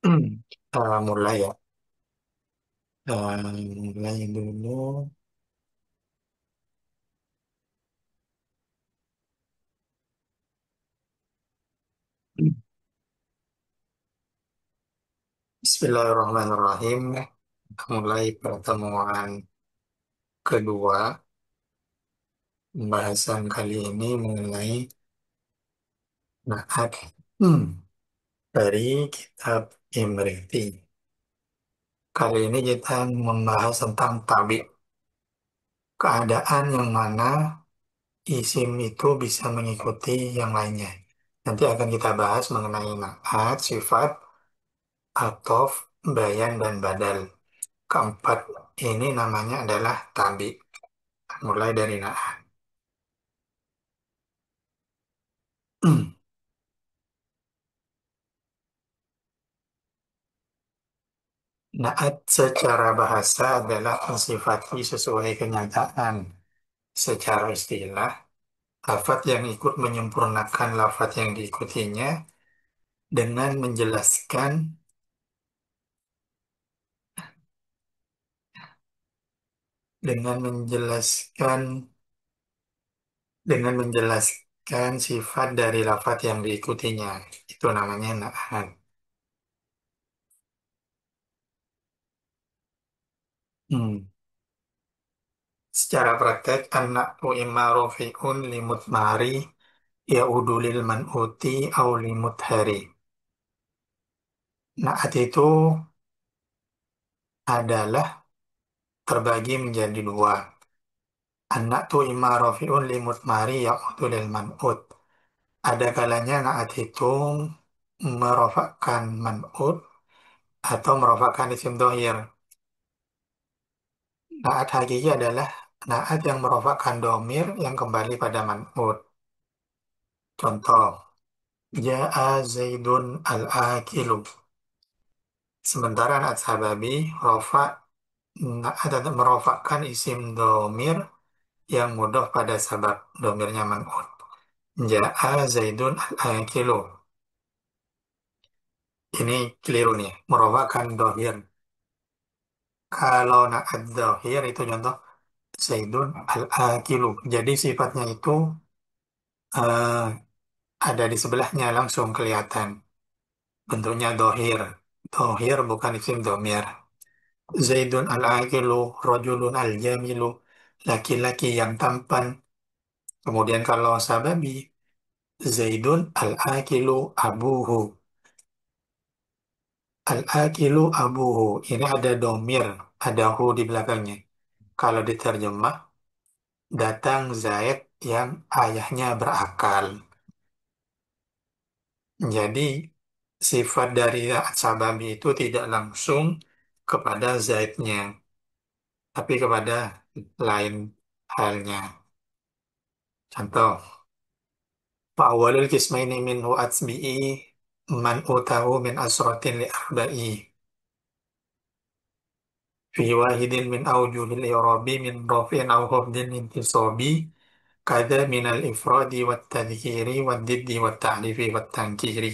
Kita mulai ya. Mulai dulu. Bismillahirrahmanirrahim. Mulai pertemuan kedua. Pembahasan kali ini mengenai naat dari kitab Imriti. Kali ini kita membahas tentang tabi. Keadaan yang mana isim itu bisa mengikuti yang lainnya. Nanti akan kita bahas mengenai naat, sifat, ataf, bayan, dan badal. Keempat ini namanya adalah tabi, mulai dari naat. Naat secara bahasa adalah mensifati sesuai kenyataan. Secara istilah, lafaz yang ikut menyempurnakan lafaz yang diikutinya dengan menjelaskan dengan menjelaskan sifat dari lafaz yang diikutinya. Itu namanya naat. Hmm. Secara praktek, anak imma rofi'un limut mari ya'udu lil man'uti au limut hari. Naat itu adalah terbagi menjadi dua. Anak tu imma rofi'un limut mari ya'udu lil man'ut. Ada kalanya naat itu merofakkan man'ut atau merofakkan isim dohir. Naat hakiki adalah naat yang merofakkan domir yang kembali pada man'ut. Contoh, Ja'a Zaidun al-akilu. Sementara naat sababi rofa ada merofakkan isim domir yang mudah pada sabab domirnya man'ut. Ja'a Zaidun al-akilu. Ini keliru nih, merofakkan dohir. Kalau naat dohir itu contoh Zaidun al-akilu. Jadi sifatnya itu eh, ada di sebelahnya langsung kelihatan. Bentuknya dohir. Dohir bukan isim domir. Zaidun al-akilu, rojulun al-jamilu. Laki-laki yang tampan. Kemudian kalau sababi, Zaidun al-akilu abuhu. Al-akilu abuhu. Ini ada domir, ada hu di belakangnya. Kalau diterjemah, datang Zaid yang ayahnya berakal. Jadi, sifat dari sababi itu tidak langsung kepada Zaidnya, tapi kepada lain halnya. Contoh, fa'awalul kismaini minhu atsbi'i man utahu min asratin li arba'i. Fi wahidin min awjuhil i'rabi min rafin aw khafdin intisabi kada minal ifradi wat tadhkiri wad diddi wat ta'rifi wat tankiri.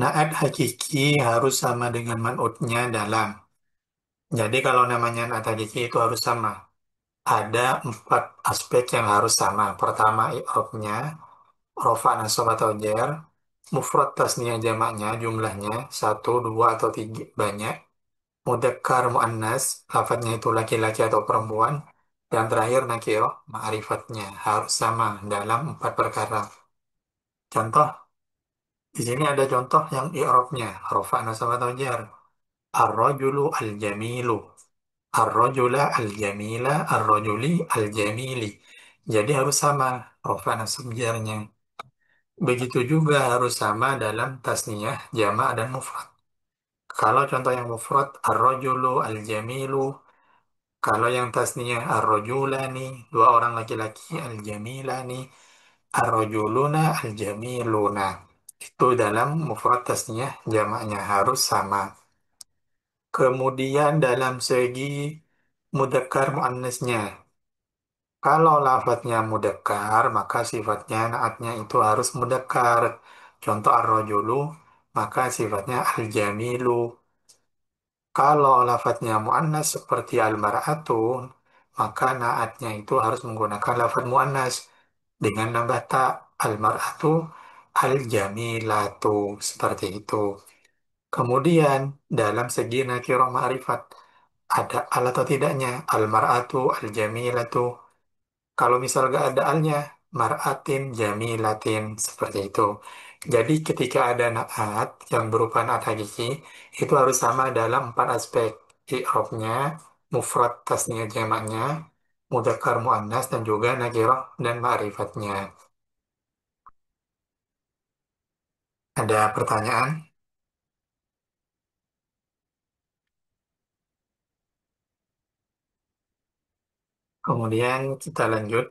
Naat hakiki harus sama dengan man'utnya dalam. Jadi kalau namanya naat hakiki itu harus sama. Ada empat aspek yang harus sama. Pertama, i'rabnya, rofa nasab atau jar, mufrad tasniyah jamaknya, jumlahnya, satu, dua, atau tiga, banyak. Mudzakkar muannas, lafadznya itu laki-laki atau perempuan. Dan terakhir nakiroh, ma'rifatnya harus sama dalam empat perkara. Contoh, di sini ada contoh yang i'rabnya, rofa nasab atau jar. Ar-rajulu al-jamilu. Ar-rajula al-jamila, ar-rajuli al-jamili. Jadi harus sama rofa nasab jarnya. Begitu juga harus sama dalam tasniyah, jamak, dan mufrad. Kalau contoh yang mufrad, ar-rajulu al-jamilu. Kalau yang tasniyah, ar-rajulani, dua orang laki-laki, al-jamilani, ar-rajuluna, al-jamiluna. Itu dalam mufrad tasniyah, jamaknya harus sama. Kemudian dalam segi mudzakkar muannasnya. Kalau lafadznya mudzakkar, maka sifatnya naatnya itu harus mudzakkar. Contoh ar-rajulu, maka sifatnya al-jamilu. Kalau lafadznya muannas seperti al-mar'atu, maka naatnya itu harus menggunakan lafadz muannas dengan nambah ta al-mar'atu al-jamilatu seperti itu. Kemudian dalam segi nakirah ma'rifat ada al atau tidaknya al-mar'atu al-jamilatu. Kalau misal gak ada alnya, mar'atin jamilatin seperti itu. Jadi ketika ada naat yang berupa naat hakiki, itu harus sama dalam empat aspek. I'rabnya, mufrad tasniah jamaknya, mudzakkar muannas dan juga nakirah dan ma'rifatnya. Ada pertanyaan? Kemudian kita lanjut.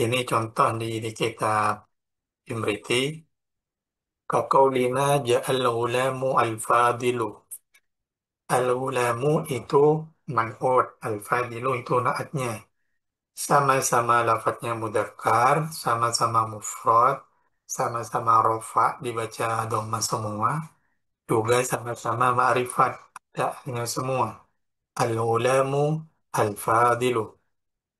Ini contoh di kitab Imriti. Kaqaulina ja'al ghulamu al-fadilu. Al-ulamu itu man'ut, al-fadilu itu naatnya. Sama-sama lafadznya mudzakkar, sama-sama mufrad, sama-sama rofa dibaca dhamma semua, juga sama-sama ma'rifat, adanya semua. Al-ulamu al-fadilu.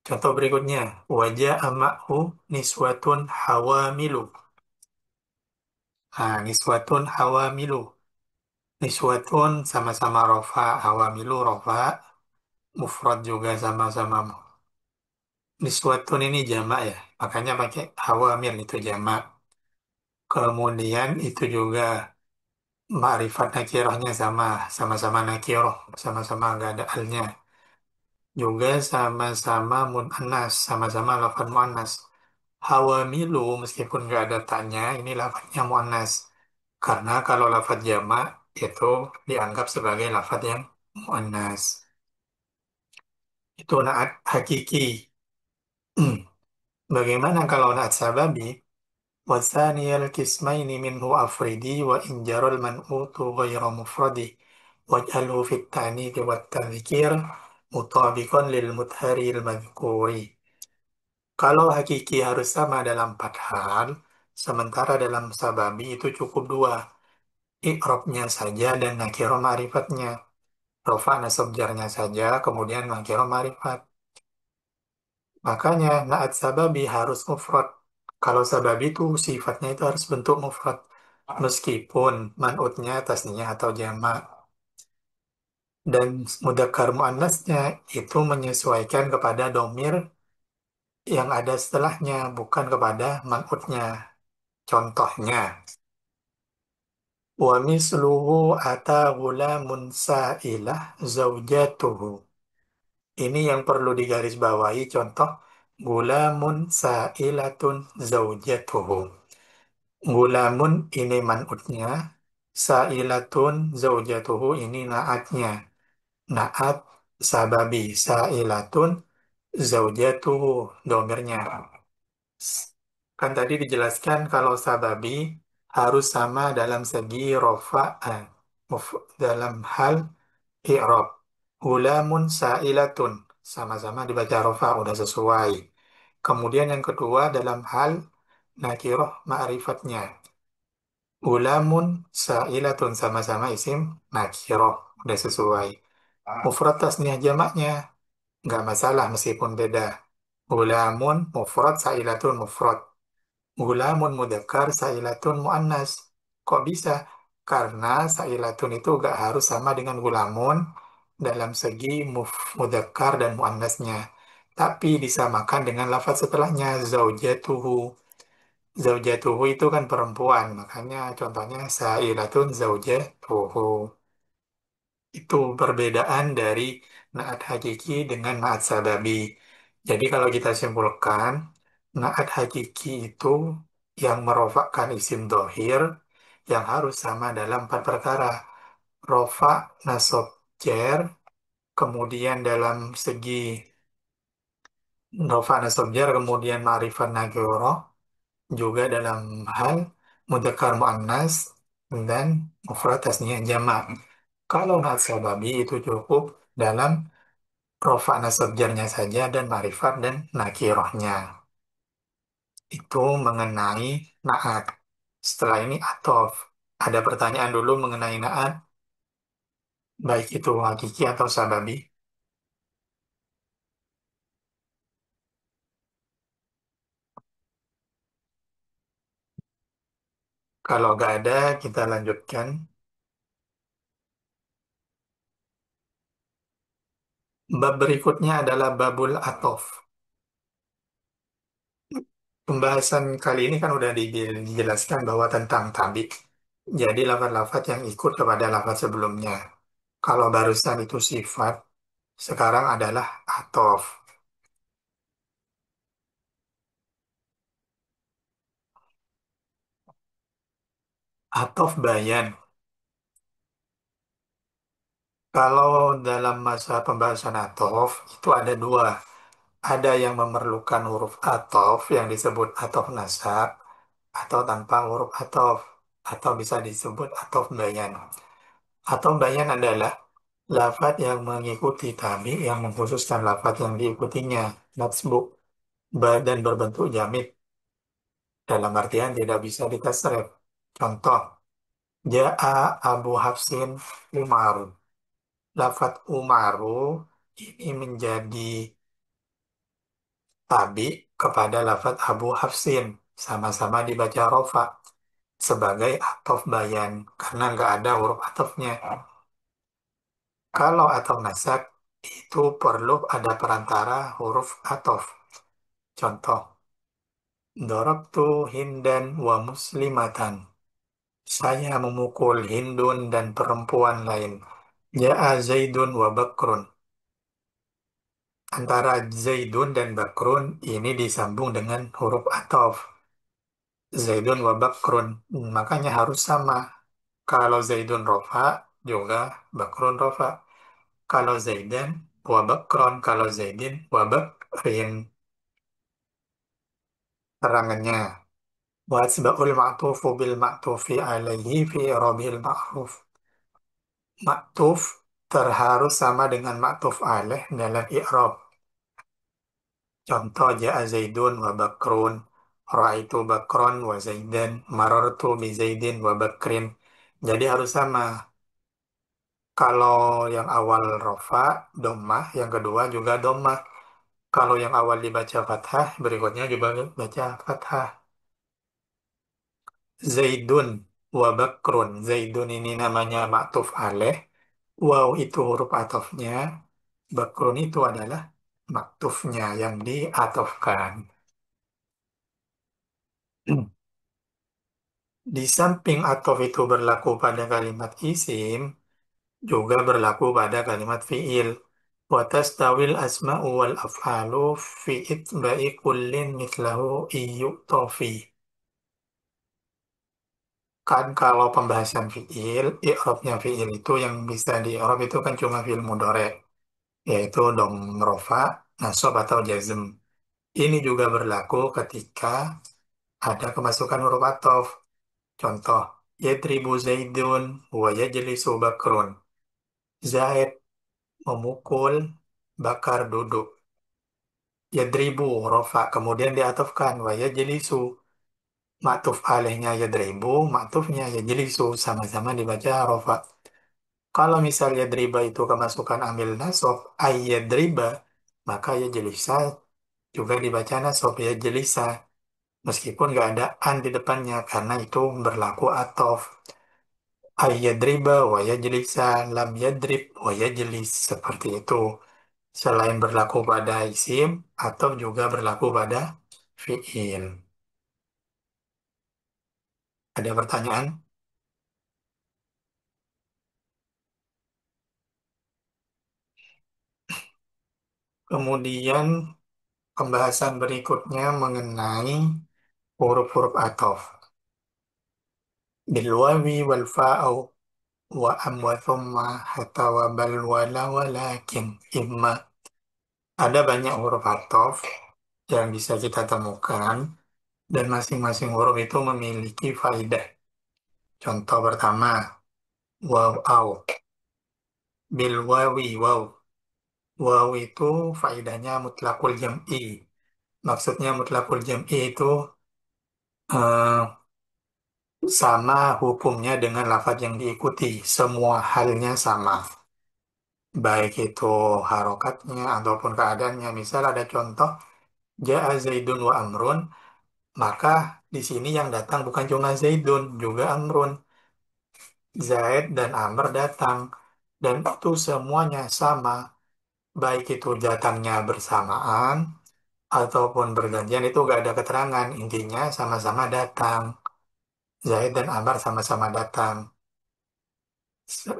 Contoh berikutnya, wajah ma'hu niswatun hawamilu. Nah, niswatun hawamilu. Niswatun sama-sama rofa, hawamilu rofa, mufrad juga sama-sama niswatun ini jamak ya, makanya pakai hawamil itu jamak. Kemudian itu juga ma'rifat nakirahnya sama, sama-sama nakirah, sama-sama nggak ada alnya. Juga sama-sama mun'anas, sama-sama lafaz mu'annas. Hawamilu meskipun nggak ada tanya, ini lafaznya mu'annas. Karena kalau lafaz jamak itu dianggap sebagai lafaz yang mu'annas. Itu naat hakiki. Bagaimana kalau naat sababi? وثاني القسمين منه أفردي وإن جرى المنعوت غير مفرد واجعله في التعنيف والتذكير مطابقا للمدهر المذكور. Kalau hakiki harus sama dalam empat hal, sementara dalam sababi itu cukup dua, i'rabnya saja dan nakirah ma'rifatnya. Rofa nasab jarnya saja, kemudian nakirah ma'rifat. Makanya naat sababi harus mufrad. Kalau sababi itu sifatnya itu harus bentuk mufrad. Meskipun man'utnya tasniah atau jamak. Dan mudzakkar muannasnya itu menyesuaikan kepada domir yang ada setelahnya, bukan kepada man'utnya. Contohnya, wa misluhu ata ghulamun sa'ilah zaujatuhu. Ini yang perlu digarisbawahi contoh gulamun sa'ilatun zaujatuhu. Gulamun ini man'utnya, sa'ilatun zaujatuhu ini naatnya. Naat sababi sa'ilatun zaujatuhu domirnya. Kan tadi dijelaskan kalau sababi harus sama dalam segi rofa dalam hal i'rab. Gulamun sa'ilatun sama-sama dibaca rofa udah sesuai. Kemudian yang kedua dalam hal nakiroh ma'rifatnya. Ulamun sa'ilatun sama-sama isim nakiroh udah sesuai. Mufrad tasniah jamaknya nggak masalah meskipun beda. Ulamun mufrad sa'ilatun mufrad. Ulamun mudzakkar sa'ilatun muannas. Kok bisa? Karena sa'ilatun itu nggak harus sama dengan gulamun dalam segi mudzakkar dan muannasnya. Tapi disamakan dengan lafaz setelahnya zaujatuhu. Zaujatuhu itu kan perempuan, makanya contohnya sa'ilatun zaujatuhu. Itu perbedaan dari naat hakiki dengan naat sababi. Jadi kalau kita simpulkan, naat hakiki itu yang merofakkan isim dohir yang harus sama dalam empat perkara. Rofa, nasab, jar, kemudian dalam segi rofa, nasab, jar, kemudian ma'rifat nakirah, juga dalam hal mudzakkar muannas dan mufrad tasniyah jamak. Kalau na'at sababi itu cukup dalam rofa nasab jarnya saja dan ma'rifat dan nakirahnya. Itu mengenai na'at. Setelah ini atof. Ada pertanyaan dulu mengenai naat, baik itu hakiki atau sababi. Kalau nggak ada, kita lanjutkan. Bab berikutnya adalah babul atof. Pembahasan kali ini kan udah dijelaskan bahwa tentang tabi. Jadi lafaz-lafaz yang ikut kepada lafaz sebelumnya. Kalau barusan itu sifat, sekarang adalah atof. Atof bayan. Kalau dalam masa pembahasan atof, itu ada dua. Ada yang memerlukan huruf atof yang disebut atof nasab, atau tanpa huruf atof, atau bisa disebut atof bayan. Atof bayan adalah lafaz yang mengikuti tabi yang mengkhususkan lafaz yang diikutinya, matsbu, dan berbentuk jamid, dalam artian tidak bisa ditasrif. Contoh, Ja'a Abu Hafsin Umaru. Lafaz Umaru ini menjadi tabi kepada lafaz Abu Hafsin. Sama-sama dibaca rofa sebagai atof bayan karena nggak ada huruf atofnya. Kalau atof nasab itu perlu ada perantara huruf atof. Contoh, Dorobtu Hindan wa muslimatan. Saya memukul Hindun dan perempuan lain. Ja'a Zaidun wa Bakrun. Antara Zaidun dan Bakrun ini disambung dengan huruf atof. Zaidun wa Bakrun. Makanya harus sama. Kalau Zaidun rofa, juga Bakrun rofa. Kalau Zaidan wa Bakron. Kalau Zaidin wa Bakrin. Terangannya. Watsba'ul ma'tufu bil ma'tufi alaihi fi i'rabil ma'ruf. Ma'tuf terharus sama dengan ma'tuf alaih dalam i'rab. Contoh ja'a Zaidun wa Bakrun, ra'aitu Bakron wa Zaidan, marartu bi Zaidin wa Bakrin. Jadi harus sama. Kalau yang awal rofa, dhammah, yang kedua juga dhammah. Kalau yang awal dibaca fathah, berikutnya juga baca fathah. Zaidun wa Bakrun. Zaidun ini namanya ma'tuf alaih. Waw itu huruf atofnya. Bakrun itu adalah maktufnya yang diatofkan. Di samping atof itu berlaku pada kalimat isim, juga berlaku pada kalimat fiil. Wa tastawil asma'u wal af'alu fi itba'i kullin mitlahu iyu tofi. Kan kalau pembahasan fiil, i'rabnya fiil itu yang bisa di i'rab itu kan cuma fiil mudhari, yaitu dom rofa, nasab atau jazm. Ini juga berlaku ketika ada kemasukan huruf ataf. Contoh, yadribu Zaidun wa yajlisu Bakrun. Zaid memukul, Bakar duduk. Yadribu rofa kemudian diatofkan wa yajlisu. Ma'tuf alaihnya yadribu, ma'tufnya yajlisu sama-sama dibaca rofa. Kalau misalnya yadriba itu kemasukan amil nasab ayyadriba, maka yajlisa juga dibaca nasab yajlisa meskipun nggak ada an di depannya karena itu berlaku atof. Ayyadriba wa yajlisa lam yadrib wa yajlis seperti itu. Selain berlaku pada isim atau juga berlaku pada fiil. Ada pertanyaan? Kemudian pembahasan berikutnya mengenai huruf-huruf ataf. Bilwawi wal fa'au wa am wa thumma hatta wa bal wa la walakin imma. Ada banyak huruf ataf yang bisa kita temukan dan masing-masing huruf itu memiliki faidah. Contoh pertama, waw au. Bil wawi waw. Waw itu faedahnya mutlakul jam'i. Maksudnya mutlakul jam'i itu eh, sama hukumnya dengan lafaz yang diikuti. Semua halnya sama. Baik itu harokatnya ataupun keadaannya. Misal ada contoh, Ja'a Zaidun wa Amrun, maka di sini yang datang bukan cuma Zaidun, juga Amrun. Zaid dan Amr datang. Dan itu semuanya sama. Baik itu datangnya bersamaan ataupun bergantian, itu gak ada keterangan. Intinya sama-sama datang. Zaid dan Amr sama-sama datang.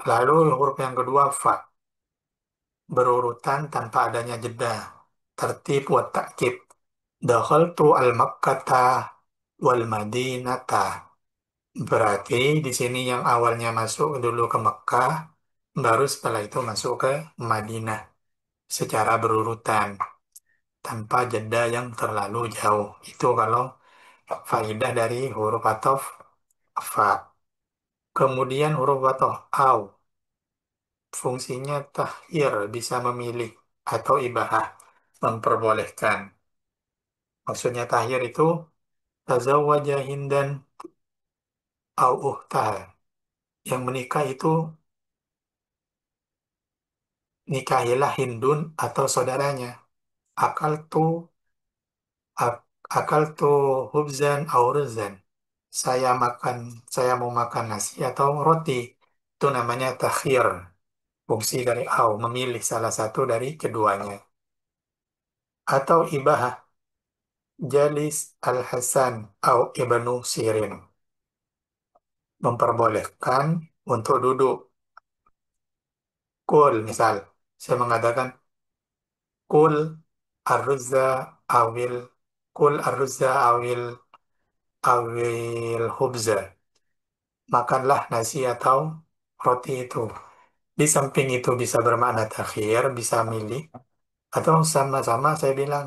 Lalu huruf yang kedua, fa. Berurutan tanpa adanya jeda. Tertib wa ta'kid. Dakhaltu al-Makkata wal Madinata. Berarti di sini yang awalnya masuk dulu ke Mekkah, baru setelah itu masuk ke Madinah secara berurutan tanpa jeda yang terlalu jauh. Itu kalau faidah dari huruf ataf fa. Kemudian huruf ataf au. Fungsinya takhir, bisa memilih atau ibahah, memperbolehkan. Maksudnya takhir itu tazawwaja Hindan au uhtah. Yang menikah itu nikahilah Hindun atau saudaranya. Akal tu ak- akal tu hubzan au ruzan. Saya makan, saya mau makan nasi atau roti. Itu namanya takhir. Fungsi dari au, memilih salah satu dari keduanya. Atau ibahah, jalis al-Hasan au ibnu Sirin. Memperbolehkan untuk duduk. Kul, misal. Saya mengatakan, kul arruzza awil, kul arruzza awil hubza. Makanlah nasi atau roti itu. Di samping itu bisa bermakna takhir, bisa milih, atau sama-sama saya bilang,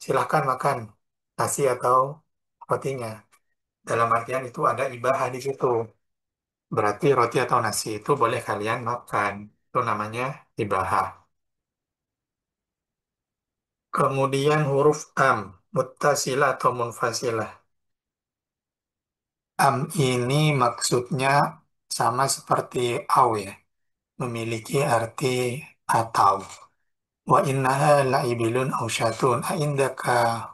silahkan makan nasi atau rotinya. Dalam artian itu ada ibahah di situ. Berarti roti atau nasi itu boleh kalian makan. Itu namanya ibahah. Kemudian huruf am, muttasilah atau munfasilah. Am ini maksudnya sama seperti au ya, memiliki arti atau. Wa innaha la'ibilun aw syatun a'indaka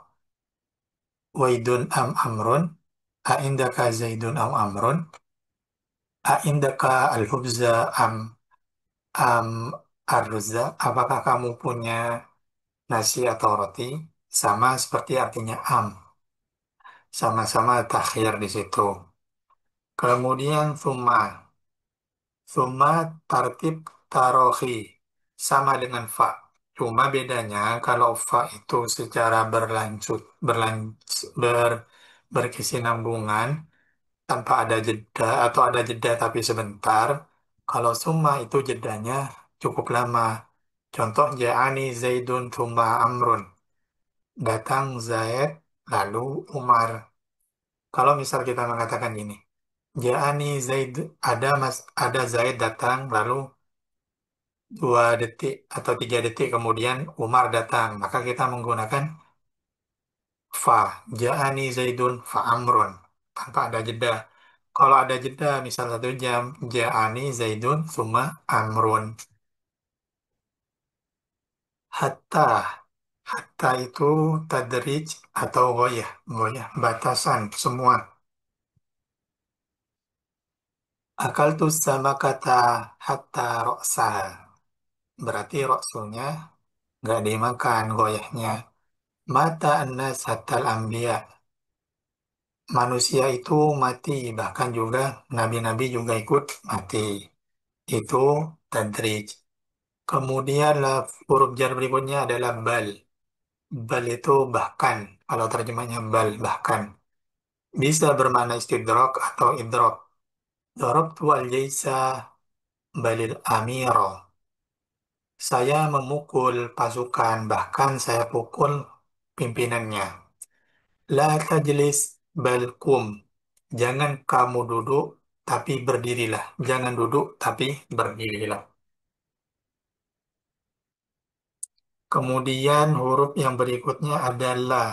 waidun am amrun a'indaka zaidun aw amrun a'indaka al-hubza am ar-ruzza. Apakah kamu punya nasi atau roti? Sama seperti artinya am. Sama-sama takhir di situ. Kemudian summa. Summa tartib tarohi. Sama dengan fa. Cuma bedanya kalau fa itu secara berkesinambungan tanpa ada jeda atau ada jeda tapi sebentar. Kalau summa itu jedanya cukup lama. Contoh ja'ani Zaidun thumma Amrun. Datang Zaid lalu Umar. Kalau misal kita mengatakan ini, Ja'ani Zaid, ada Zaid datang lalu 2 detik atau 3 detik kemudian Umar datang, maka kita menggunakan fa. Ja'ani Zaidun fa Amrun tanpa ada jeda. Kalau ada jeda misal 1 jam, Ja'ani Zaidun summa Amrun. Hatta, hatta itu tadrij atau goyah, goyah batasan semua. Akal tu sama kata hatta roksaha. Berarti roksunya nggak dimakan goyahnya. Mata anas hatal ambia. Manusia itu mati, bahkan juga nabi-nabi juga ikut mati. Itu tadrij. Kemudian huruf jar berikutnya adalah bal. Bal itu bahkan. Kalau terjemahnya bal, bahkan. Bisa bermakna istidrok atau idrok. Darabtu al-jaisa balil amiro. Saya memukul pasukan, bahkan saya pukul pimpinannya. La tajlis bal kum. Jangan kamu duduk, tapi berdirilah. Jangan duduk, tapi berdirilah. Kemudian huruf yang berikutnya adalah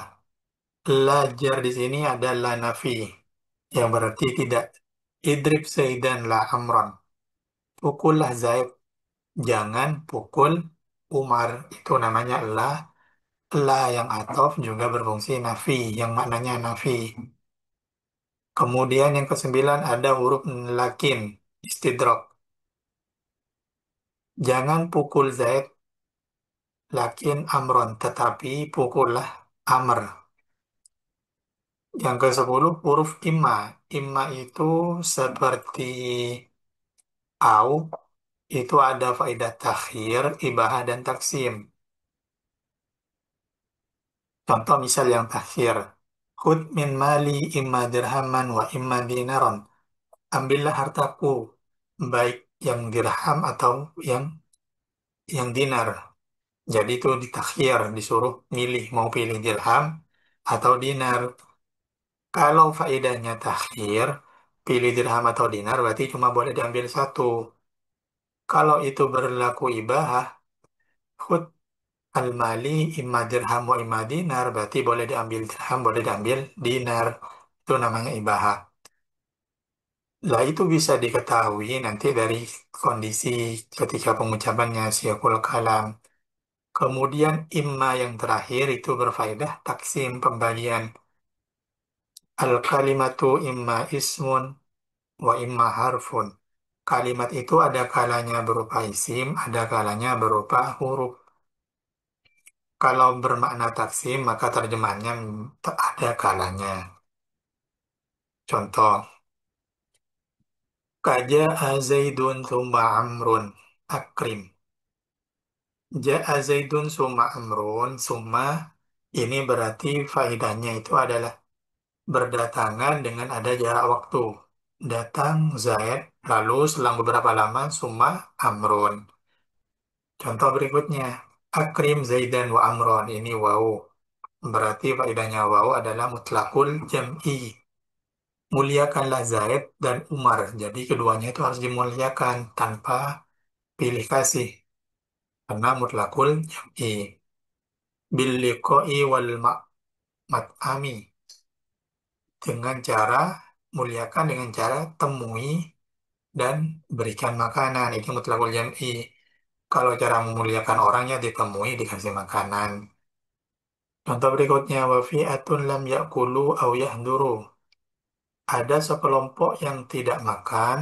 la jar di sini adalah nafi. yang berarti tidak. Idrib Zaidan la Amron. Pukullah Zaid, jangan pukul Umar. Itu namanya la. La yang atof juga berfungsi nafi, yang maknanya nafi. Kemudian yang kesembilan ada huruf lakin, istidrok. Jangan pukul Zaid, lakin Amron, tetapi pukullah Amr. Yang ke sepuluh huruf imma. Imma itu seperti au, itu ada faedah takhir, ibahah, dan taksim. Contoh misal yang takhir. Khud min mali imma dirhaman wa imma dinaron. Ambillah hartaku, baik yang dirham atau yang dinar. Jadi itu ditakhir, disuruh milih mau pilih dirham atau dinar. Kalau faedahnya takhir, pilih dirham atau dinar berarti cuma boleh diambil satu. Kalau itu berlaku ibahah, khud al-mali imma dirham wa imma dinar, berarti boleh diambil dirham, boleh diambil dinar. Itu namanya ibahah. Lah itu bisa diketahui nanti dari kondisi ketika pengucapannya siakul kalam. Kemudian imma yang terakhir itu berfaedah taksim pembagian. Al-kalimatu imma ismun wa imma harfun. Kalimat itu ada kalanya berupa isim, ada kalanya berupa huruf. Kalau bermakna taksim, maka terjemahannya ada kalanya. Contoh, kaja'a Zaidun thumma Amrun akrim. Ja'a Zaidun summa Amrun, summa ini berarti faedahnya itu adalah berdatangan dengan ada jarak waktu. Datang Zaid, lalu selang beberapa lama summa Amrun. Contoh berikutnya, akrim Zaidan wa Amron. Ini wow. Berarti faedahnya wow adalah mutlakul jam'i. Muliakanlah Zaid dan Umar. Jadi keduanya itu harus dimuliakan tanpa pilih kasih. Karena mutlakul jam'i. Bil liqa'i wal mat'ami. Dengan cara, muliakan dengan cara temui dan berikan makanan. Itu mutlakul jam'i. Kalau cara memuliakan orangnya ditemui, dikasih makanan. Contoh berikutnya, wafi'atun lam ya'kulu au yahduru. Ada sekelompok yang tidak makan,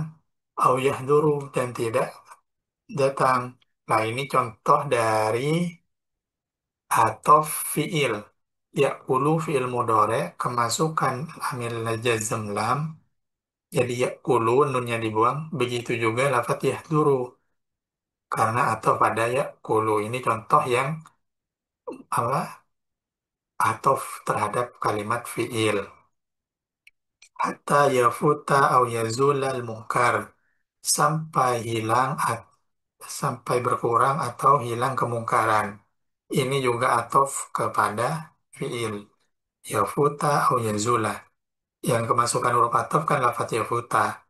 au yahduru, dan tidak datang. Nah, ini contoh dari atof fi'il. Ya'kulu fi'il mudhari, kemasukan amil jazm lam. Jadi ya'kulu, nunnya dibuang. Begitu juga lafaz yahduru. Karena atof pada ya'kulu. Ini contoh yang apa? Atof terhadap kalimat fi'il. Hatta yafuta au yazulal munkar, sampai hilang sampai berkurang atau hilang kemungkaran. Ini juga atof kepada fiil yafuta au yazula. Yang kemasukan huruf atof kan lafaz yafuta.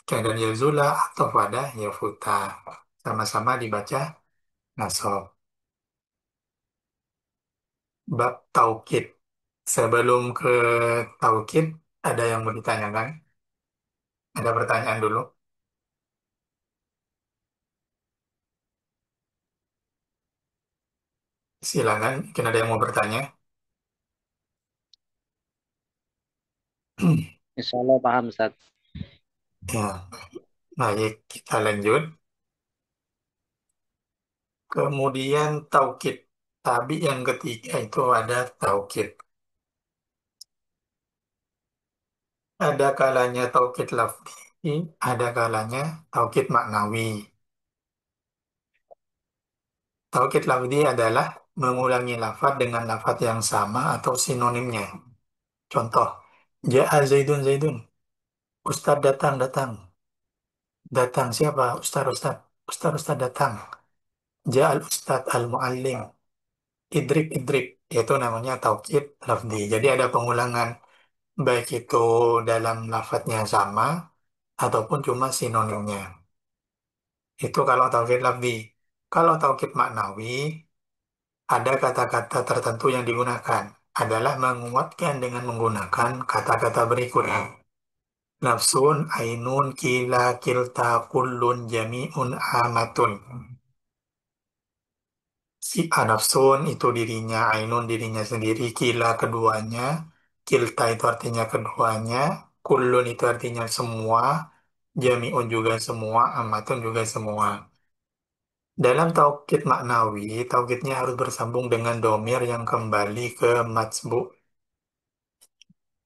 Dan yazula atof pada yafuta. Sama-sama dibaca nasab. Bab taukid. Sebelum ke taukid, ada yang mau ditanyakan? Ada pertanyaan dulu? Silakan, mungkin ada yang mau bertanya. Insya Allah paham, Ustaz. Ya, baik, kita lanjut. Kemudian taukid. Tapi yang ketiga itu ada taukid. Ada kalanya taukid lafzi, ada kalanya taukid maknawi. Taukid lafzi adalah mengulangi lafaz dengan lafaz yang sama atau sinonimnya. Contoh, Ja'a Zaidun Zaidun. Ustadz datang datang. Datang siapa? Ustadz Ustadz. Ustadz Ustadz datang. Ja'al Ustadz al-Muallim. Idrib idrib. Itu namanya taukid lafzi. Jadi ada pengulangan baik itu dalam lafadznya sama ataupun cuma sinonimnya. Itu kalau taukid lafzi. Kalau taukid maknawi, ada kata-kata tertentu yang digunakan adalah menguatkan dengan menggunakan kata-kata berikut. Nafsun, ainun, kila, kilta, kullun, jami'un, amatun. Si nafsun itu dirinya, ainun dirinya sendiri, kila keduanya, kilta itu artinya keduanya, kullun itu artinya semua, jami'un juga semua, amatun juga semua. Dalam taukid maknawi, taukidnya harus bersambung dengan domir yang kembali ke matsbu.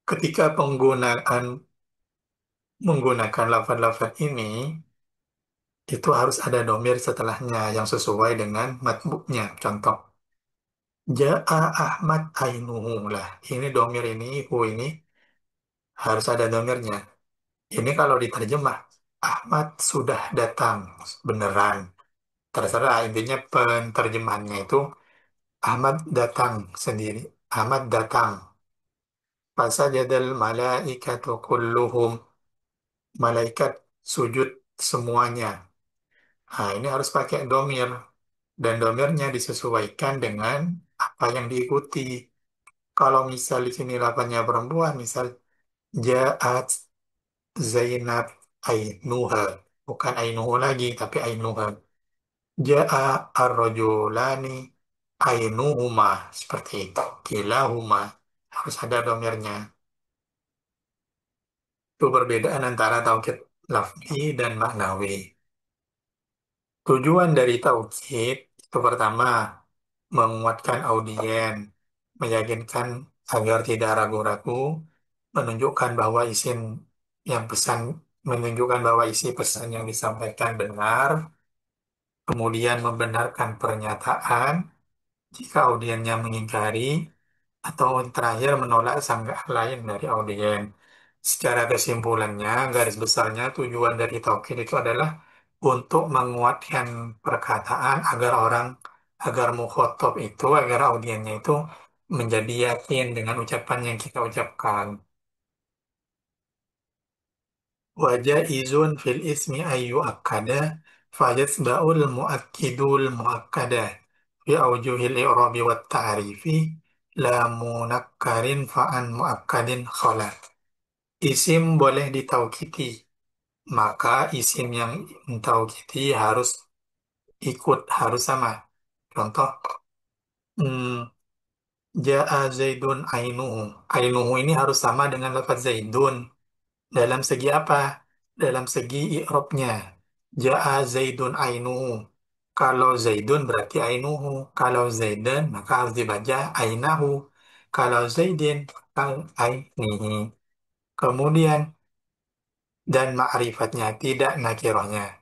Ketika penggunaan menggunakan lafaz-lafaz ini, itu harus ada domir setelahnya yang sesuai dengan matbu'nya. Contoh, Ja'a Ahmad ainuhu lah. Ini domir ini, hu ini harus ada domirnya. Ini kalau diterjemah, Ahmad sudah datang, beneran. Terserah, intinya penterjemahannya itu Ahmad datang sendiri. Ahmad datang. Fasajadal malaikatu kulluhum. Malaikat sujud semuanya. Nah, ini harus pakai domir. Dan domirnya disesuaikan dengan apa yang diikuti. Kalau misal di sini lapannya perempuan, misal Ja'at Zainab Ainuha. Bukan Ainuhu lagi, tapi Ainuha. Ja'a ar-rajulani Ainuhuma. Seperti itu. Kilahuma. Harus ada domirnya. Itu perbedaan antara taukid lafzi dan maknawi. Tujuan dari taukid itu pertama, menguatkan audien, meyakinkan agar tidak ragu-ragu, menunjukkan bahwa yang pesan menunjukkan bahwa isi pesan yang disampaikan benar, kemudian membenarkan pernyataan jika audiennya mengingkari, atau terakhir menolak sanggah lain dari audien. Secara kesimpulannya, garis besarnya tujuan dari taukid itu adalah untuk menguatkan perkataan agar mukhotob itu, agar audiennya itu menjadi yakin dengan ucapan yang kita ucapkan. Wajah izun fil ismi ayu akada fayatba'ul muakkidul muakkada fi awjuhil i'rabi wat ta'rifi la munakkarin fa'an muakkadin khala. Isim boleh ditaukiti, maka isim yang mentaukiti harus sama. Contoh, hmm, Ja'a Zaidun ainuhu. Ainuhu ini harus sama dengan lafaz Zaidun. Dalam segi apa? Dalam segi i'rabnya. Ja'a Zaidun ainuhu. Kalau Zaidun berarti ainuhu. Kalau Zaidan maka harus dibaca ainahu. Kalau Zaidin maka ainihi. Kemudian dan ma'rifatnya tidak nakirahnya.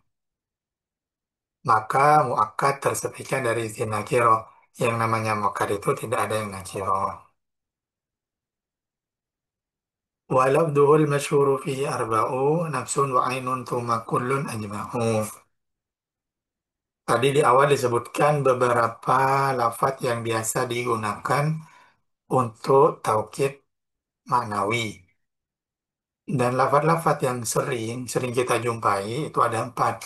Maka muakkad tersebutkan dari isim nakirah. Yang namanya muakkad itu tidak ada yang nakirah. ولفظه المشهور فيه أربع نفس وعين ثم كل أجمع. Tadi di awal disebutkan beberapa lafaz yang biasa digunakan untuk taukid maknawi. Dan lafaz-lafaz yang sering kita jumpai itu ada empat.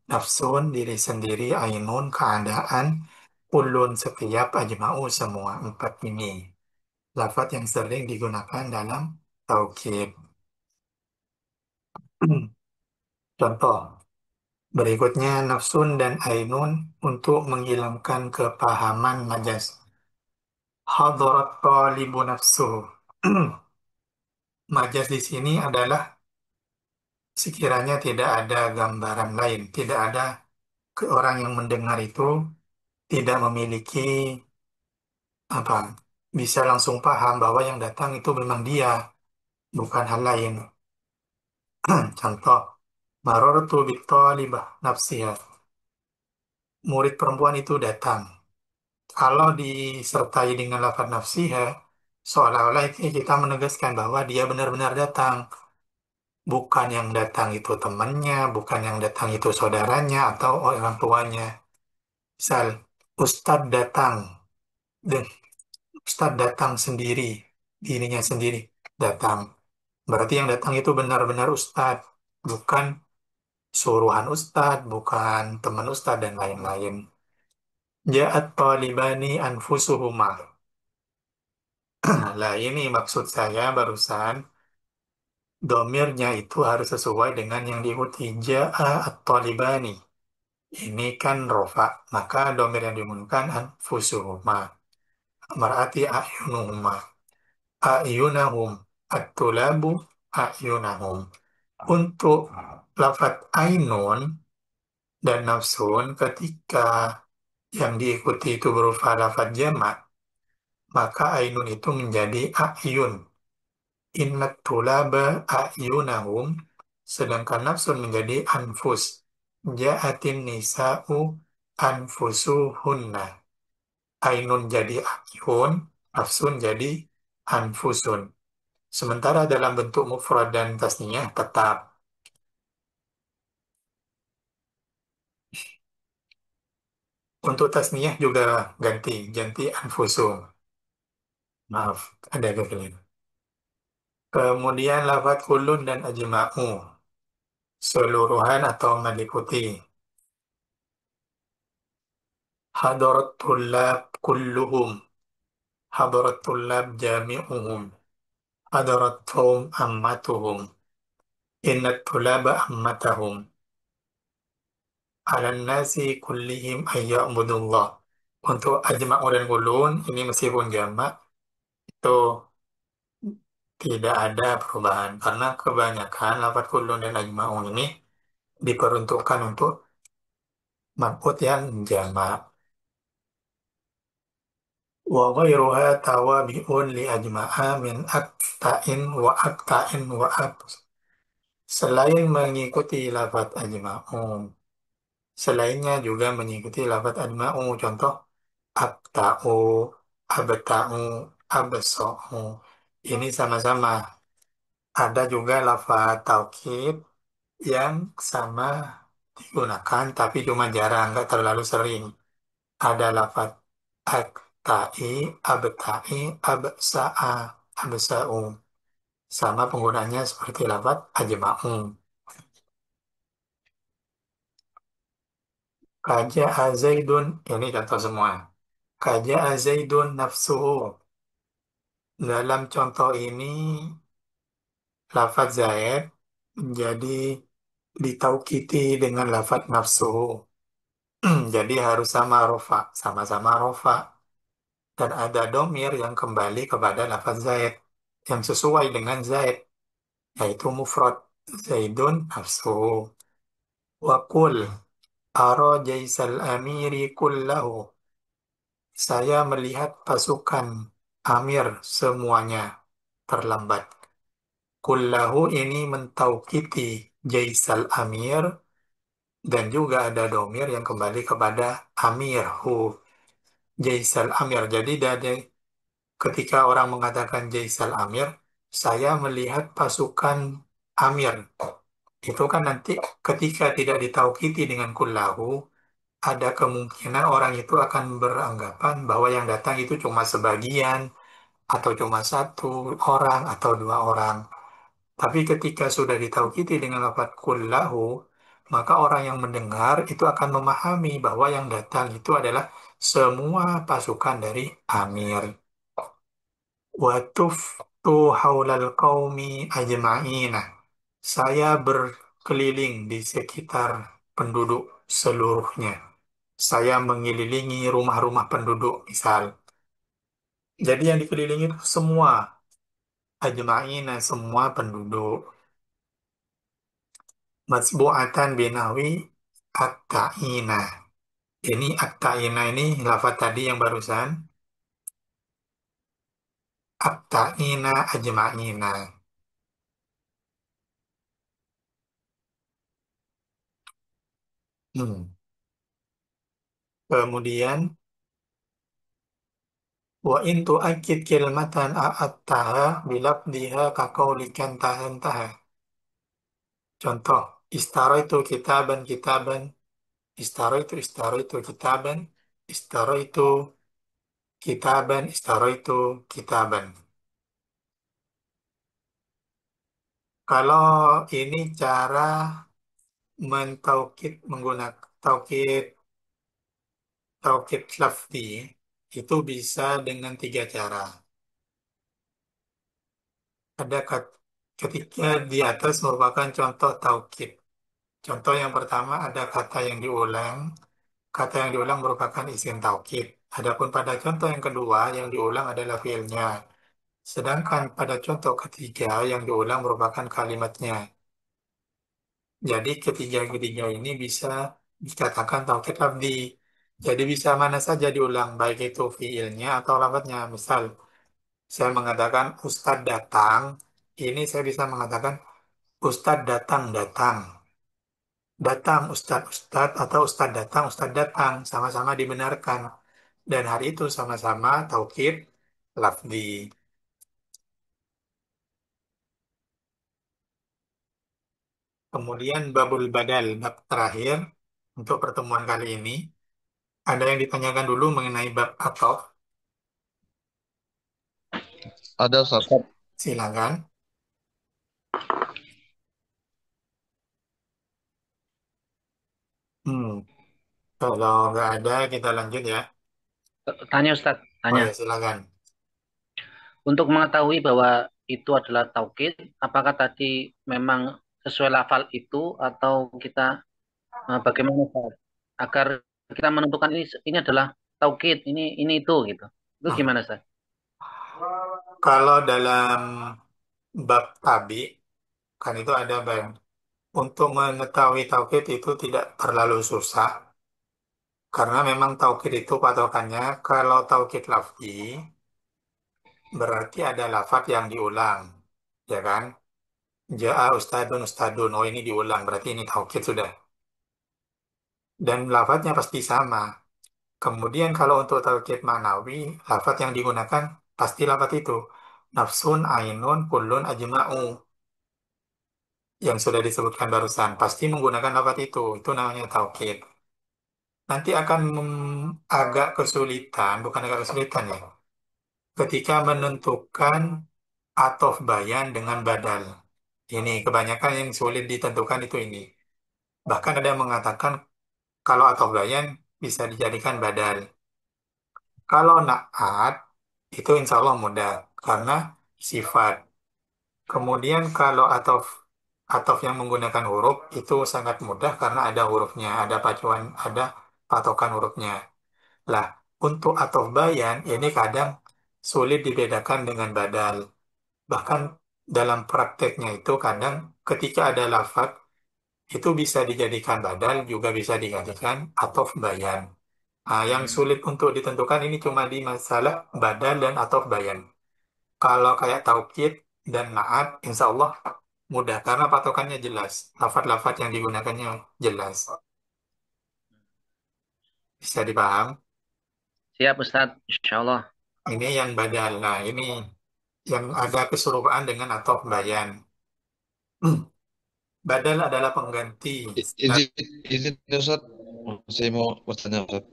Nafsun, diri sendiri, ainun, keadaan, kulun, setiap, ajma'u, semua. Empat ini. Lafaz yang sering digunakan dalam taukid. Contoh. Berikutnya nafsun dan ainun untuk menghilangkan kepahaman majas. Hadarat talibu nafsuhu. Majas di sini adalah sekiranya tidak ada gambaran lain, tidak ada orang yang mendengar itu tidak memiliki apa, bisa langsung paham bahwa yang datang itu memang dia, bukan hal lain. Contoh, marartu bittalibah nafsiha. Murid perempuan itu datang. Kalau disertai dengan lafaz nafsiha, seolah-olah itu kita menegaskan bahwa dia benar-benar datang. Bukan yang datang itu temannya, bukan yang datang itu saudaranya atau orang tuanya. Misal, Ustadz datang, dan Ustadz datang sendiri, dirinya sendiri datang. Berarti yang datang itu benar-benar Ustadz, bukan suruhan Ustadz, bukan teman Ustadz, dan lain-lain. Ja'at talibani anfusuhuma. Nah, ini maksud saya barusan Domirnya itu harus sesuai dengan yang diikuti. Ja'a at-talibani. Ini kan rofa. Maka domir yang dimulakan anfusuhuma. Berarti a'yunuhuma. A'yunahum. At-tulabu a'yunahum. Untuk lafat ainun dan nafsun ketika yang diikuti itu berupa lafat jamak, maka ainun itu menjadi a'yun. Innat tulaba a'yunahum, sedangkan nafsun menjadi anfus. Ja'atin nisa'u anfusuhunna. Ainun jadi a'yun, nafsun jadi anfusun. Sementara dalam bentuk mufrad dan tasniyah tetap. Untuk tasniyah juga ganti anfusum. Maaf, ada kekeliruan. Kemudian lafadz kulun dan ajma'u. Seluruhan atau meliputi. Hadarat tullab kulluhum. Hadarat tullab jami'uhum. Hadarat qaum ammatuhum. Innat tullaba ammatahum. Alan nasi kullihim ayya'budullah. Untuk ajma'u dan kulun, ini meskipun jamak, itu tidak ada perubahan. Karena kebanyakan lafadz kulun dan ajma'u ini diperuntukkan untuk maf'ud yang jamak. Wa ghairuha tawabi'un li ajma'a min akta'in wa akta'in wa ak. Selain mengikuti lafaz ajma'u, selainnya juga mengikuti lafaz ajma'u. Contoh akta'u, abta'u, absa'u. Ini sama-sama. Ada juga lafaz taukid yang sama digunakan tapi cuma jarang, nggak terlalu sering. Ada lafaz akta'i, abta'i, absa'a, absa'u. Sama penggunaannya seperti lafaz ajma'u. Kaja'a Zaidun, ini contoh semua. Kaja'a Zaidun nafsuhu. Dalam contoh ini, lafaz Zaid menjadi ditaukiti dengan lafaz nafsuhu. Jadi harus sama rofa, sama-sama rofa. Dan ada domir yang kembali kepada lafaz Zaid yang sesuai dengan Zaid, yaitu mufrad Zaidun nafsuhu. Wa qul ara jaisal amiri kullahu. Saya melihat pasukan Amir semuanya terlambat. Kullahu ini mentaukiti jaisal Amir dan juga ada domir yang kembali kepada Amir hu jaisal Amir. Jadi dari ketika orang mengatakan jaisal Amir, saya melihat pasukan Amir. Itu kan nanti ketika tidak ditaukiti dengan kullahu, ada kemungkinan orang itu akan beranggapan bahwa yang datang itu cuma sebagian atau cuma satu orang atau dua orang. Tapi ketika sudah ditaukiti dengan lafaz kullahu, maka orang yang mendengar itu akan memahami bahwa yang datang itu adalah semua pasukan dari Amir. Wa tuftu haulal qaumi ajma'ina. Saya berkeliling di sekitar penduduk seluruhnya. Saya mengelilingi rumah-rumah penduduk, misal. Jadi yang dikelilingi itu semua, ajma'ina, semua penduduk. Masbu'atan binawi at-ta'ina. Ini at-ta'ina ini lafaz tadi yang barusan. At-ta'ina ajma'ina. Hmm. Kemudian, wa in tu'akid kilmatan a'attaha bilafdiha kaqaulikan tahantaha. Contoh, istaraitu kitaban kitaban, istaraitu kitaban, istaraitu kitaban, istaraitu kitaban. Kalau ini cara mentaukid menggunakan taukid lafzi itu bisa dengan tiga cara. Ada Ketika di atas merupakan contoh taukid. Contoh yang pertama ada kata yang diulang. Kata yang diulang merupakan isim taukid. Adapun pada contoh yang kedua yang diulang adalah fiilnya. Sedangkan pada contoh ketiga yang diulang merupakan kalimatnya. Jadi ketiga-ketiga ini bisa dikatakan taukid lafzi. Jadi bisa mana saja diulang, baik itu fiilnya atau lafadznya. Misal, saya mengatakan Ustadz datang, ini saya bisa mengatakan Ustadz datang-datang. Datang Ustadz atau Ustadz datang, sama-sama dibenarkan. Dan hari itu sama-sama taukid lafzi. Kemudian babul badal, bab terakhir untuk pertemuan kali ini. Ada yang ditanyakan dulu mengenai bab atau Ada Ustaz. silakan. Hmm, kalau nggak ada kita lanjut ya. Tanya Ustadz, Oh tanya. ya silakan. Untuk mengetahui bahwa itu adalah taukid, apakah tadi memang sesuai lafal itu atau kita bagaimana Ustadz? Agar kita menentukan ini adalah taukid, ini itu gitu. Itu Nah, gimana Ustadz? kalau dalam bab tabi kan itu ada bab. Untuk mengetahui taukid itu tidak terlalu susah karena memang taukid itu patokannya kalau taukid lafzi berarti ada lafaz yang diulang, ya kan? Ja'a ustadun ustadun. Oh ini diulang berarti ini taukid sudah. Dan lafaznya pasti sama. Kemudian kalau untuk taukid manawi, lafaz yang digunakan pasti lafaz itu. Nafsun, ainun, kullun, ajma'u. Yang sudah disebutkan barusan. Pasti menggunakan lafaz itu. Itu namanya taukid. Nanti akan agak kesulitan, bukan agak kesulitan ya. Ketika menentukan atof bayan dengan badal. Ini kebanyakan yang sulit ditentukan itu ini. Bahkan ada yang mengatakan kalau atof bayan bisa dijadikan badal. Kalau naat itu insya Allah mudah karena sifat. Kemudian kalau atof yang menggunakan huruf itu sangat mudah karena ada hurufnya, ada pacuan, ada patokan hurufnya. Lah, untuk atof bayan ini kadang sulit dibedakan dengan badal. Bahkan dalam prakteknya itu kadang ketika ada lafaz itu bisa dijadikan badal juga bisa dijadikan atof bayan. Nah, yang sulit untuk ditentukan ini cuma di masalah badal dan atof bayan. Kalau kayak taukid dan naat, insya Allah mudah karena patokannya jelas. Lafaz-lafaz yang digunakannya jelas. Bisa dipaham? Siap Ustadz, Insya Allah. Ini yang badal. Nah, ini yang ada keserupaan dengan atof bayan. Badal adalah pengganti. Izin, izin Ustaz. Saya mau bertanya Ustaz.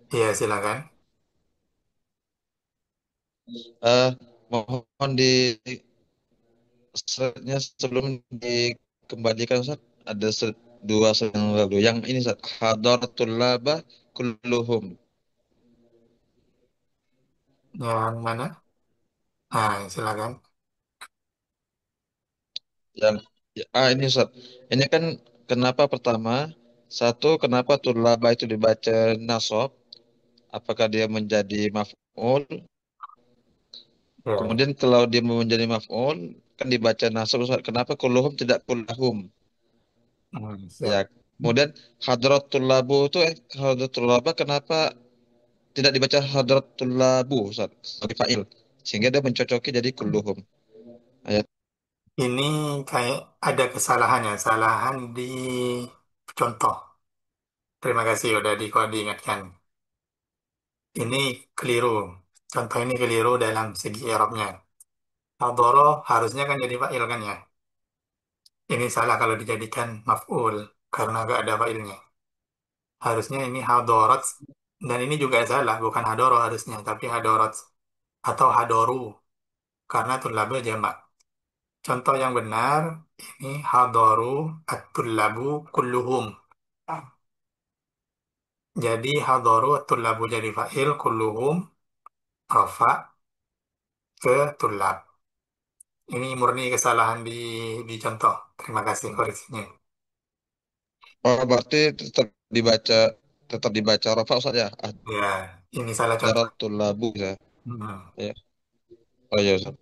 Iya, silakan. Eh, Mohon di slide-nya sebelum dikembalikan Ustaz. Ada dua slide yang lalu. Yang ini Ustaz. Hadaratul laba kulluhum. Yang mana? Ah, silakan. Yang ini Ustaz. Ini kan kenapa pertama? Satu, kenapa tulaba itu dibaca nasab? Apakah dia menjadi maf'ul? Ya, Kemudian kalau dia mau menjadi maf'ul, kan dibaca nasab. Ustaz. Kenapa kulluhum tidak kullahum? Ya. siap. Kemudian hadratul labu itu hadratul laba kenapa tidak dibaca hadratul labu Ustaz, sebagai fa'il? Sehingga dia mencocoki jadi kulluhum. Ayat. Ini kayak ada kesalahannya, kesalahan di contoh. Terima kasih udah diingatkan. Ini keliru. Contoh ini keliru dalam segi i'rabnya. Hadoro harusnya kan jadi fa'il kan ya. Ini salah kalau dijadikan maf'ul karena gak ada fa'ilnya. Harusnya ini hadorat dan ini juga salah, bukan hadoro harusnya, tapi hadorat atau hadoru karena tullabu jamak. Contoh yang benar ini hadoru at-tullabu kulluhum. Jadi hadoru at-tullabu jadi fa'il kulluhum rafa ke tullab. Ini murni kesalahan di contoh. Terima kasih koreksinya. Oh, berarti tetap dibaca rafa Ustaz ya. Ya, ini salah contoh. Ahdaratul labu ya. Hmm. Ya. Oh iya Ustaz.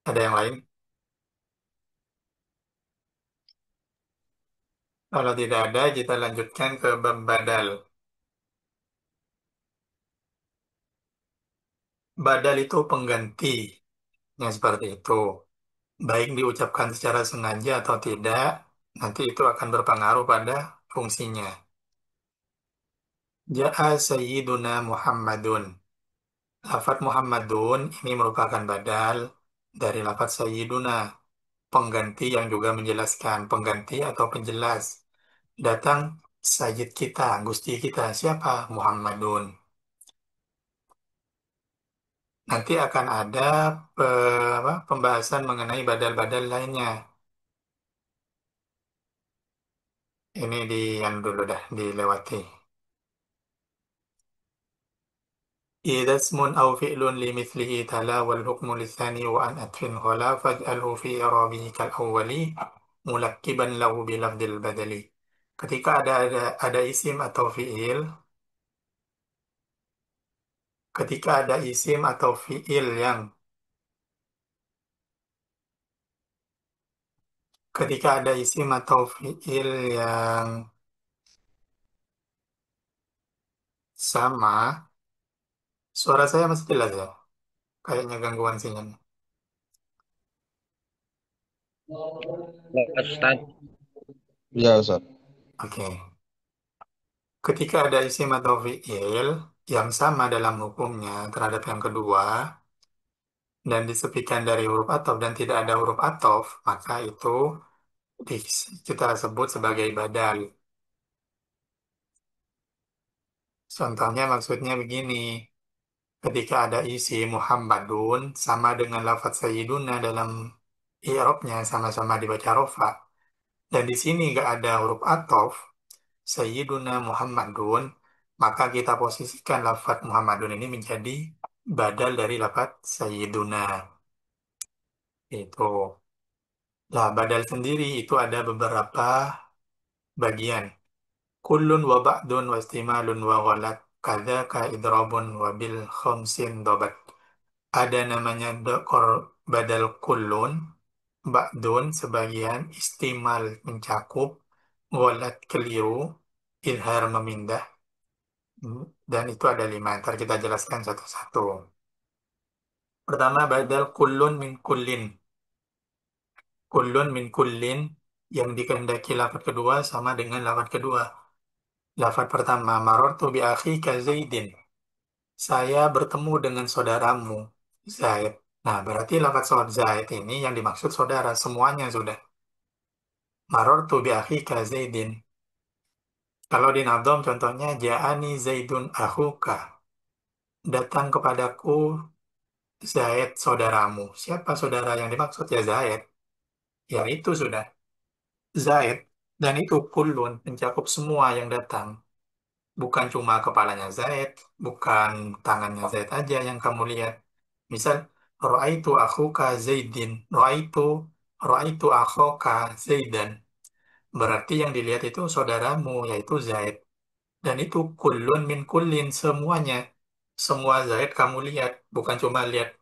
Ada yang lain? Kalau tidak ada, kita lanjutkan ke bab badal. Badal itu pengganti, yang seperti itu. Baik diucapkan secara sengaja atau tidak, nanti itu akan berpengaruh pada fungsinya. Ja'a Sayyiduna Muhammadun. Lafat Muhammadun ini merupakan badal dari lafat Sayyiduna, pengganti yang juga menjelaskan, pengganti atau penjelas. Datang Sayyid kita, Gusti kita, siapa? Muhammadun. Nanti akan ada pembahasan mengenai badal-badal lainnya. Ini di yang dulu dah dilewati. إذا اسم أو فعل لمثله تلا والحكم للثاني وأن أتف خلا فاجعله في إعرابه كالأول ملكبا له بلفظ البدل. Ketika ada isim atau fiil, ketika ada isim atau fiil yang ketika ada isim atau fiil yang sama, suara saya masih jelas ya? Kayaknya gangguan sinyal. Ya, Ustaz. Iya Ustaz. Oke. Ketika ada isim atau fiil yang sama dalam hukumnya terhadap yang kedua dan disepikan dari huruf ataf dan tidak ada huruf ataf, maka itu kita sebut sebagai badal. Contohnya maksudnya begini, ketika ada isi Muhammadun sama dengan lafadz Sayyiduna dalam i'rabnya sama-sama dibaca rofa dan di sini nggak ada huruf ataf Sayyiduna Muhammadun, maka kita posisikan lafadz Muhammadun ini menjadi badal dari lafadz Sayyiduna. Itu. Nah, badal sendiri itu ada beberapa bagian. Kullun wa ba'dun wa istimalun wa ghalat. Kadzaka idrabun wa bil khamsin dobat. Ada namanya badal kullun, ba'dun sebagian, istimal mencakup, ghalat keliru, izhar memindah. Dan itu ada 5. Ntar kita jelaskan satu-satu. Pertama, badal kullun min kullin. Kullun min kullin yang dikehendaki lafaz kedua sama dengan lafaz kedua. Lafaz pertama, marartu bi akhika Zaidin. Saya bertemu dengan saudaramu, Zaid. Nah, berarti lafaz Zaid ini yang dimaksud saudara, semuanya sudah. Marartu bi akhika Zaidin. Kalau di Nadom contohnya, Ja'ani Zaidun akhuka. Datang kepadaku Zaid saudaramu. Siapa saudara yang dimaksud? Ya Zaid. Ya itu sudah. Zaid. Dan itu kullun, mencakup semua yang datang. Bukan cuma kepalanya Zaid, bukan tangannya Zaid aja yang kamu lihat. Misal, Ra'aitu akhuka Zaidin, Ra'aitu akhoka Zaidan. Berarti yang dilihat itu saudaramu, yaitu Zaid. Dan itu kullun min kullin, semuanya. Semua Zaid kamu lihat, bukan cuma lihat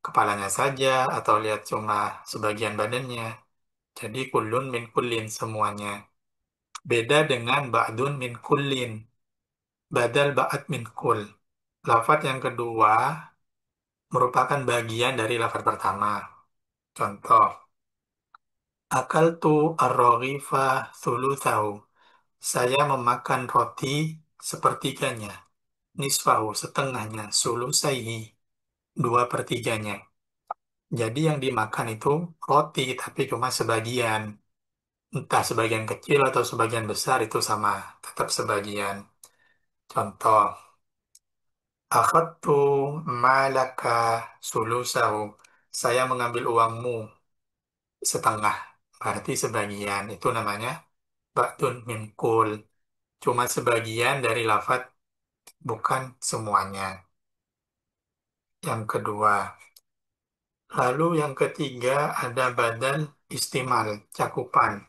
kepalanya saja atau lihat cuma sebagian badannya. Jadi kullun min kullin, semuanya. Beda dengan ba'dun min kullin. Badal ba'at min kull. Lafat yang kedua merupakan bagian dari lafat pertama. Contoh, akaltu ar-raghifa thuluthahu. Saya memakan roti sepertiganya. Nisfahu, setengahnya. Sulusaihi, dua pertiganya. Jadi yang dimakan itu roti, tapi cuma sebagian. Entah sebagian kecil atau sebagian besar itu sama. Tetap sebagian. Contoh, akhadtu malaka sulusahu. Saya mengambil uangmu setengah, berarti sebagian. Itu namanya ba'dun min kul. Cuma sebagian dari lafat, bukan semuanya. Yang kedua, Lalu yang ketiga ada badal istimal, cakupan.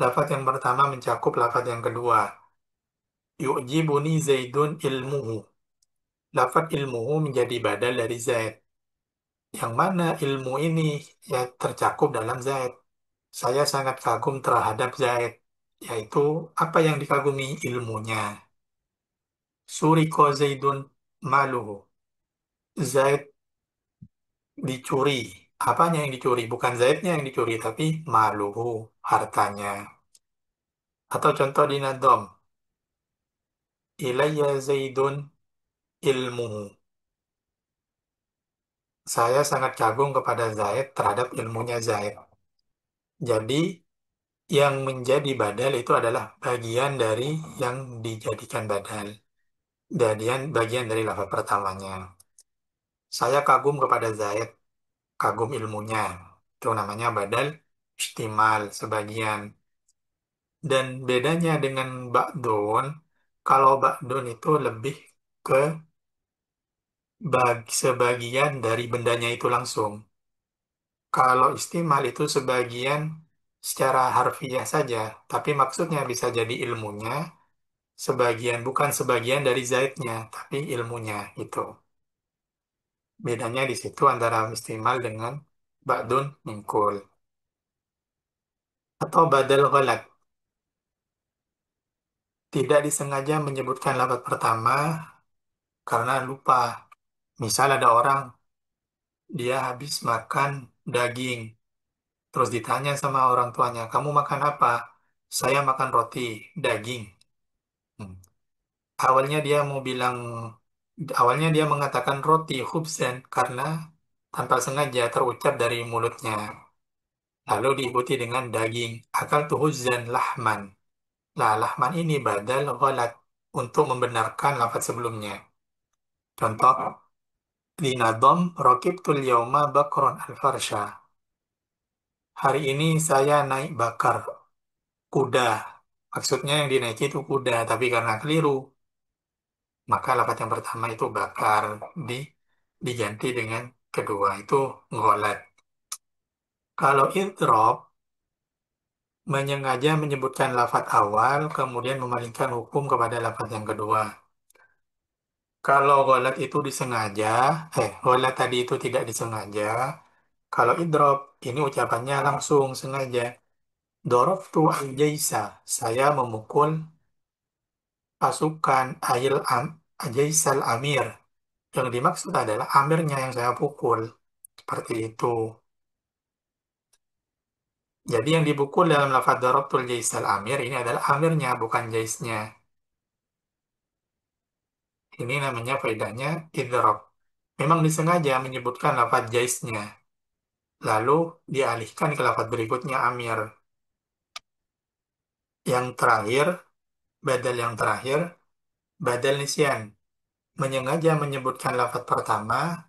Lafaz yang pertama mencakup lafaz yang kedua. Yu'jibuni Zaidun ilmuhu. Lafaz ilmuhu menjadi badal dari Zaid. Yang mana ilmu ini ya tercakup dalam Zaid. Saya sangat kagum terhadap Zaid. Yaitu apa yang dikagumi ilmunya. Suriko Zaidun maluhu. Zaid dicuri. Apanya yang dicuri? Bukan Zaidnya yang dicuri, tapi maluhu, hartanya. Atau contoh di Nadom. Ilayya Zaidun ilmuhu. Saya sangat kagum kepada Zaid terhadap ilmunya Zaid. Jadi, yang menjadi badal itu adalah bagian dari yang dijadikan badal. Bagian dari lafaz pertamanya. Saya kagum kepada Zaid, kagum ilmunya. Itu namanya badal istimal sebagian. Dan bedanya dengan ba'dun, kalau ba'dun itu lebih ke sebagian dari bendanya itu langsung. Kalau istimal itu sebagian secara harfiah saja, tapi maksudnya bisa jadi ilmunya, sebagian bukan sebagian dari zaidnya, tapi ilmunya itu. Bedanya di situ antara istimal dengan ba'dun mingkul. Atau badal ghalat. Tidak disengaja menyebutkan lafaz pertama karena lupa. Misal ada orang, dia habis makan daging. Terus ditanya sama orang tuanya, kamu makan apa? Saya makan roti, daging. Hmm. Awalnya dia mau bilang, awalnya dia mengatakan roti khubzan karena tanpa sengaja terucap dari mulutnya. Lalu diikuti dengan daging. Akal tuhuzan lahman. Nah, lahman ini badal ghalat untuk membenarkan lafaz sebelumnya. Contoh, di nadom rokibtul yauma bakron al-farsha. Hari ini saya naik bakar kuda. Maksudnya yang dinaiki itu kuda, tapi karena keliru, maka lafaz yang pertama itu bakar di diganti dengan kedua itu ngolat. Kalau idrob menyengaja menyebutkan lafaz awal kemudian memalingkan hukum kepada lafaz yang kedua. Kalau ngolat itu disengaja, ngolat tadi itu tidak disengaja. Kalau idrob ini ucapannya langsung sengaja. Dorobtu al-jaisa, saya memukul pasukan Jaisal Amir. Yang dimaksud adalah amirnya yang saya pukul. Seperti itu. Jadi yang dipukul dalam lafaz darabtul Jaisal Amir ini adalah amirnya, bukan jaisnya. Ini namanya faedahnya idrob. Memang disengaja menyebutkan lafaz jaisnya. Lalu dialihkan ke lafaz berikutnya amir. Yang terakhir, badal yang terakhir, badal nisyan. Menyengaja menyebutkan lafaz pertama,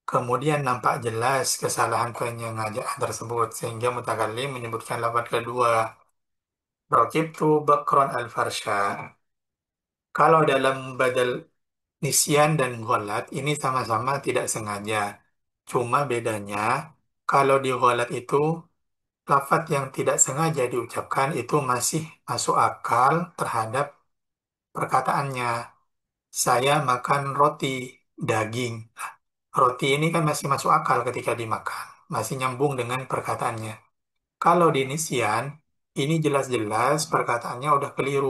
kemudian nampak jelas kesalahan penyengajaan tersebut sehingga mutakallim menyebutkan lafaz kedua. Rakibtu bakron al-farsha. Kalau dalam badal nisyan dan ghalat ini sama-sama tidak sengaja. Cuma bedanya kalau di ghalat itu lafaz yang tidak sengaja diucapkan itu masih masuk akal terhadap perkataannya. Saya makan roti daging. Roti ini kan masih masuk akal ketika dimakan, masih nyambung dengan perkataannya. Kalau di Nisian, ini jelas-jelas perkataannya udah keliru,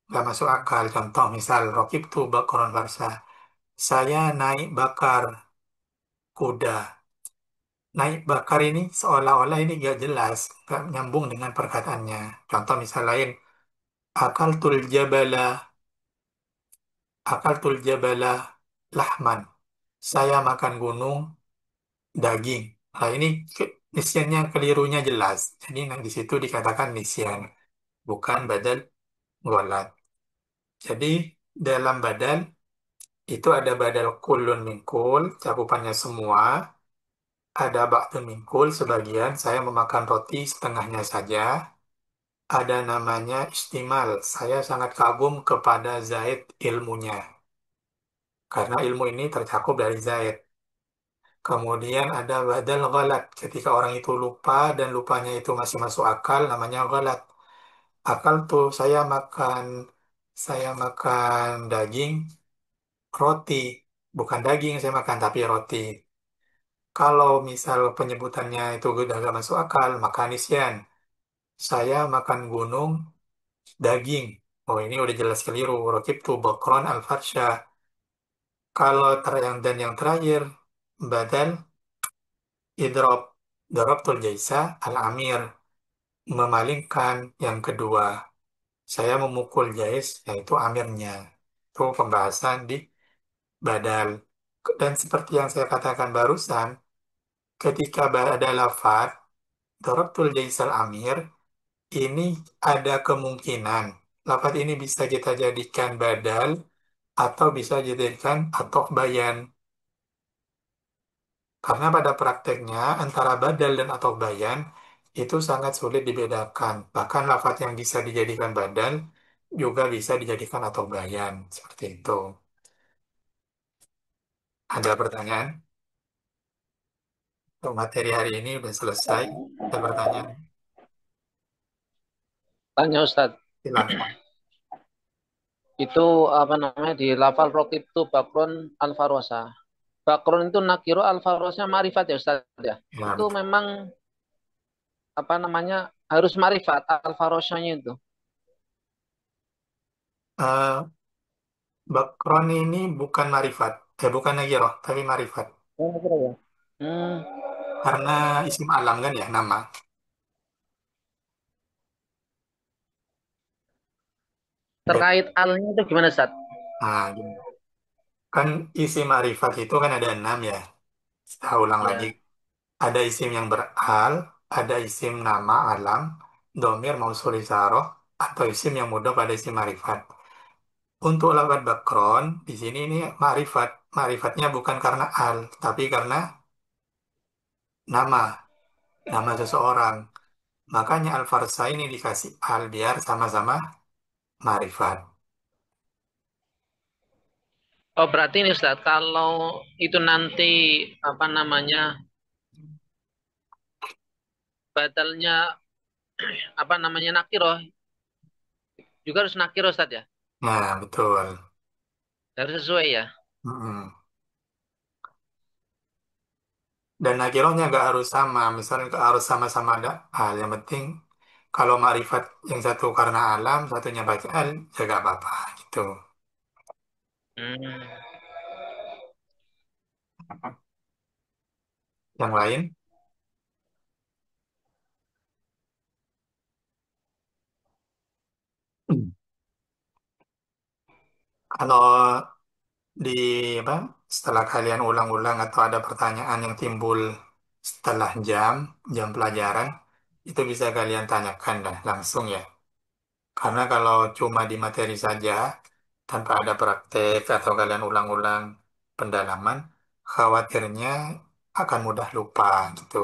nggak masuk akal. Contoh misal, Rokib tu bakron farsa. Saya naik bakar kuda. Naik bakar ini seolah-olah ini nggak jelas, nggak nyambung dengan perkataannya. Contoh misal lain, jabala, akal tul jabala lahman. Saya makan gunung daging. Nah, ini nisyannya kelirunya jelas. Jadi nah, di situ dikatakan nisyan, bukan badal ghalat. Jadi dalam badal itu ada badal kulun mingkul, cakupannya semua. Ada ba'dun mingkul, sebagian saya memakan roti setengahnya saja. Ada namanya istimal. Saya sangat kagum kepada Zaid ilmunya. Karena ilmu ini tercakup dari Zaid. Kemudian ada badal ghalat. Ketika orang itu lupa dan lupanya itu masih masuk akal, namanya ghalat. Akal tuh saya makan daging, roti. Bukan daging saya makan tapi roti. Kalau misal penyebutannya itu udah gak masuk akal, maka nisyan. Saya makan gunung, daging. Oh ini udah jelas keliru. Rokib tuh bakron al-farsha. Kalau yang terakhir, badal idrob. Darabtul jaisa al-amir. Memalingkan yang kedua. Saya memukul jais, yaitu amirnya. Itu pembahasan di badal. Dan seperti yang saya katakan barusan, ketika ada lafaz, darabtul jais al-amir, ini ada kemungkinan. Lafaz ini bisa kita jadikan badal atau bisa dijadikan atau bayan. Karena pada prakteknya antara badal dan atau bayan itu sangat sulit dibedakan. Bahkan lafaz yang bisa dijadikan badal juga bisa dijadikan atau bayan. Seperti itu. Ada pertanyaan? Untuk materi hari ini sudah selesai. Ada pertanyaan? Tanya Ustadz, Silakan. itu apa namanya di lafal rokib itu bakron alfarosa. Bakron itu nakiro alfarosnya marifat ya Ustadz ya. Ya, Itu betul. memang apa namanya harus marifat alfarosanya itu. Eh, Bakron ini bukan marifat. Bukan nagiroh, tapi marifat. Oh, nakiro ya. Hmm. Karena isim alam kan ya, nama. Jadi, Terkait alnya itu gimana Ustadz? gini. Kan isim marifat itu kan ada 6 ya. Saya ulang lagi. Ya. Ada isim yang beral, ada isim nama alam, domir mausul isaroh, atau isim yang mudah pada isim marifat. Untuk lafadz bakron, di sini ini marifat. Marifatnya bukan karena al, tapi karena nama, nama seseorang. Makanya al-farsa ini dikasih al biar sama-sama marifat. Oh berarti ini Ustadz, kalau itu nanti apa namanya batalnya apa namanya nakiro juga harus nakiro Ustadz ya, Nah, betul. harus sesuai ya. Mm-mm. Dan nakirohnya nggak harus sama, misalnya nggak harus sama-sama ada al. Yang penting kalau marifat yang satu karena alam, satunya pakai al, ya nggak apa-apa gitu. Hmm. Yang lain, kalau di apa, setelah kalian ulang-ulang atau ada pertanyaan yang timbul setelah jam pelajaran, itu bisa kalian tanyakan dah langsung ya. Karena kalau cuma di materi saja, tanpa ada praktek atau kalian ulang-ulang pendalaman, khawatirnya akan mudah lupa gitu.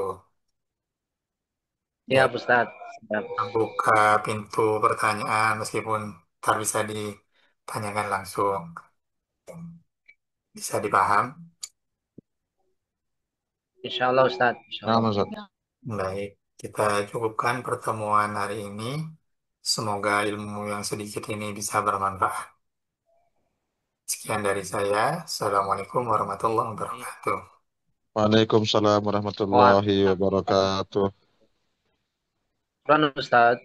Ya Ya, Ustadz. Siap. buka pintu pertanyaan meskipun tak bisa ditanyakan langsung. Bisa dipaham? Insya Allah Ustadz, Insya Nah, Allah. Mas. Baik, kita cukupkan pertemuan hari ini. Semoga ilmu yang sedikit ini bisa bermanfaat. Sekian dari saya. Assalamualaikum warahmatullahi wabarakatuh. Waalaikumsalam Wah, warahmatullahi wabarakatuh. Ustadz.